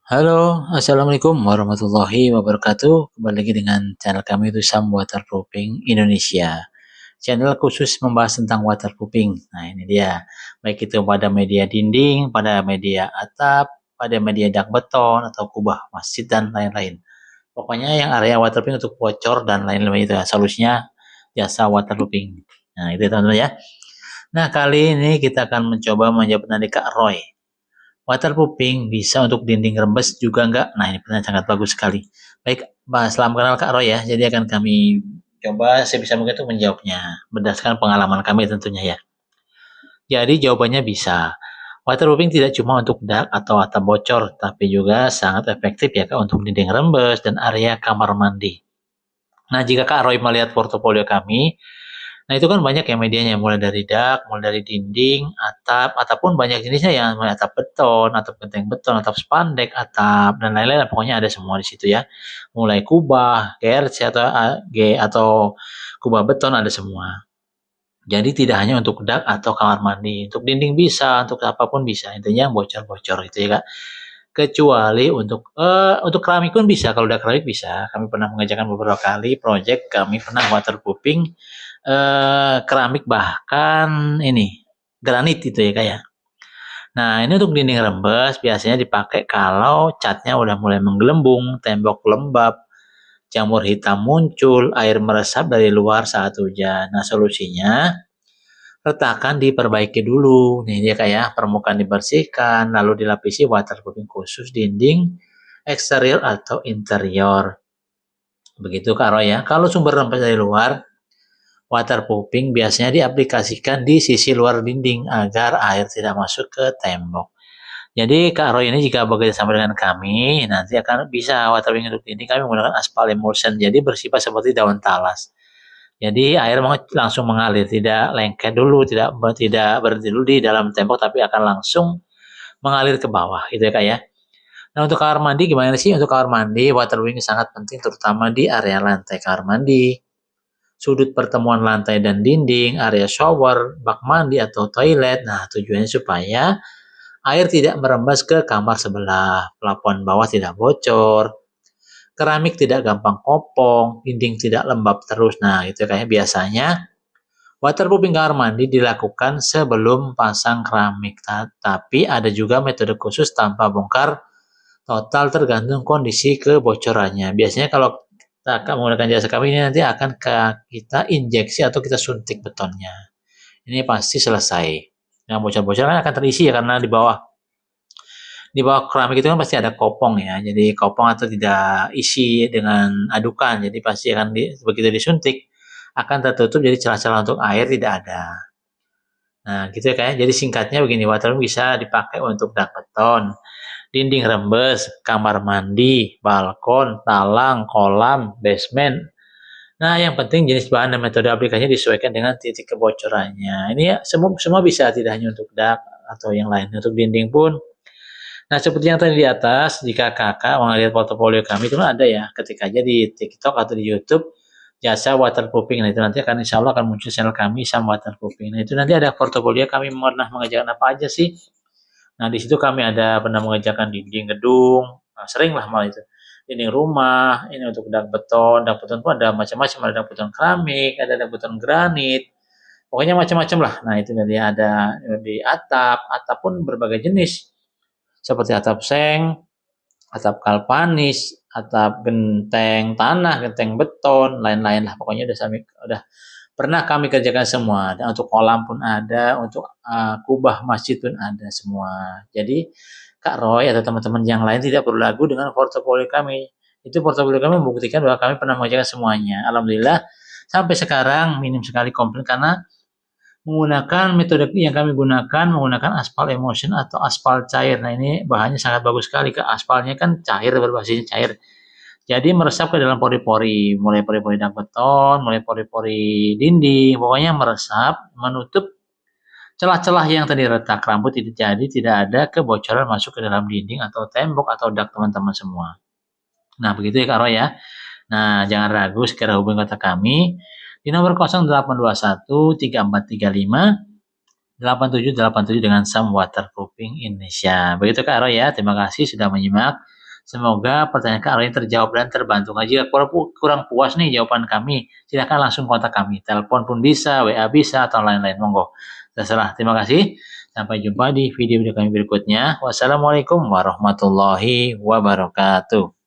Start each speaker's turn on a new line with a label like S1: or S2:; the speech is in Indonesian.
S1: Halo, Assalamualaikum warahmatullahi wabarakatuh. Kembali lagi dengan channel kami itu Sam Waterproofing Indonesia. Channel khusus membahas tentang waterproofing. Nah, ini dia. Baik itu pada media dinding, pada media atap, pada media dak beton atau kubah masjid dan lain-lain. Pokoknya yang area waterproofing untuk bocor dan lain-lain itu ya. Solusinya jasa waterproofing. Nah, itu teman-teman ya. Nah, kali ini kita akan mencoba menjawab tadi Kak Roy. Waterproofing bisa untuk dinding rembes juga enggak? Nah, ini pertanyaan sangat bagus sekali. Baik, selamat kenal Kak Roy ya. Jadi akan kami coba sebisa mungkin untuk menjawabnya berdasarkan pengalaman kami tentunya ya. Jadi jawabannya bisa. Waterproofing tidak cuma untuk dak atau atap bocor, tapi juga sangat efektif ya Kak untuk dinding rembes dan area kamar mandi. Nah, jika Kak Roy melihat portofolio kami, nah itu kan banyak ya medianya, mulai dari dak, mulai dari dinding, atap, ataupun banyak jenisnya ya, mulai atap beton, atap genteng beton, atap spandek, atap dan lain-lain. Pokoknya ada semua di situ ya. Mulai kubah, GRC atau G atau kubah beton ada semua. Jadi tidak hanya untuk dak atau kamar mandi, untuk dinding bisa, untuk apapun bisa. Intinya yang bocor-bocor itu ya Kak. Kecuali untuk keramik pun bisa, kalau udah keramik bisa. Kami pernah mengerjakan beberapa kali project, kami pernah waterproofing keramik bahkan ini granit itu ya kayak. Nah ini untuk dinding rembes biasanya dipakai kalau catnya udah mulai menggelembung, tembok lembab, jamur hitam muncul, air meresap dari luar saat hujan. Nah solusinya retakan diperbaiki dulu. Nih dia kayak permukaan dibersihkan, lalu dilapisi waterproofing khusus dinding eksterior atau interior. Begitu Kak Roy ya. Kalau sumber rembes dari luar, waterproofing biasanya diaplikasikan di sisi luar dinding agar air tidak masuk ke tembok. Jadi Kak Roy ini jika bekerja sama dengan kami, nanti akan bisa waterproofing untuk dinding kami menggunakan aspal emulsion. Jadi bersifat seperti daun talas. Jadi air langsung mengalir, tidak lengket dulu, tidak berhenti dulu di dalam tembok, tapi akan langsung mengalir ke bawah, gitu ya Kak ya. Nah untuk kamar mandi gimana sih? Untuk kamar mandi, waterproofing sangat penting terutama di area lantai kamar mandi, sudut pertemuan lantai dan dinding, area shower, bak mandi atau toilet. Nah, tujuannya supaya air tidak merembas ke kamar sebelah, plafon bawah tidak bocor, keramik tidak gampang kopong, dinding tidak lembab terus. Nah, itu kayak biasanya waterproofing kamar mandi dilakukan sebelum pasang keramik. Tapi ada juga metode khusus tanpa bongkar total tergantung kondisi kebocorannya. Biasanya kalau kita akan menggunakan jasa kami ini nanti akan kita injeksi atau kita suntik betonnya. Ini pasti selesai. Yang bocor-bocor kan akan terisi ya karena di bawah keramik itu kan pasti ada kopong ya. Jadi kopong atau tidak isi dengan adukan. Jadi pasti akan begitu disuntik akan tertutup jadi celah-celah untuk air tidak ada. Nah, gitu ya kayak. Jadi singkatnya begini, waterproofing bisa dipakai untuk dak beton, dinding rembes, kamar mandi, balkon, talang, kolam, basement. Nah, yang penting jenis bahan dan metode aplikasinya disesuaikan dengan titik kebocorannya. Ini ya semua semua bisa, tidak hanya untuk dak atau yang lain. Untuk dinding pun. Nah, seperti yang tadi di atas, jika kakak melihat portofolio kami itu kan ada ya, ketik aja di TikTok atau di YouTube jasa waterproofing. Nah, itu nanti akan insya Allah akan muncul channel kami sama waterproofing. Nah, itu nanti ada portofolio kami pernah mengerjakan apa aja sih. Nah, di situ kami ada pernah mengerjakan dinding gedung, nah, sering lah malah itu. Dinding rumah, ini untuk dak beton pun ada macam-macam, ada dak beton keramik, ada dak beton granit, pokoknya macam-macam lah. Nah, itu nanti ada di atap, atap pun berbagai jenis, seperti atap seng, atap galvanis, atap genteng tanah, genteng beton, lain-lain lah. Pokoknya udah pernah kami kerjakan semua. Dan untuk kolam pun ada, untuk kubah masjid pun ada semua. Jadi Kak Roy atau teman-teman yang lain tidak perlu ragu dengan portofolio kami. Itu portofolio kami membuktikan bahwa kami pernah mengerjakan semuanya. Alhamdulillah sampai sekarang minim sekali komplain karena menggunakan metode yang kami gunakan menggunakan aspal emulsion atau aspal cair. Nah, ini bahannya sangat bagus sekali, Kak. Aspalnya kan cair, berbasisnya cair. Jadi meresap ke dalam pori-pori, mulai pori-pori dak beton, mulai pori-pori dinding, pokoknya meresap, menutup celah-celah yang tadi retak rambut itu, jadi tidak ada kebocoran masuk ke dalam dinding atau tembok atau dak teman-teman semua. Nah, begitu ya Kak Roy ya. Nah, jangan ragu segera hubungi kontak kami di nomor 0821 3435 8787 dengan Sam Waterproofing Indonesia. Begitu Kak Roy ya. Terima kasih sudah menyimak. Semoga pertanyaan kalian terjawab dan terbantu. Nah, jika kurang puas nih jawaban kami, silakan langsung kontak kami. Telepon pun bisa, WA bisa, atau lain-lain. Monggo. Terserah. Terima kasih. Sampai jumpa di video kami berikutnya. Wassalamualaikum warahmatullahi wabarakatuh.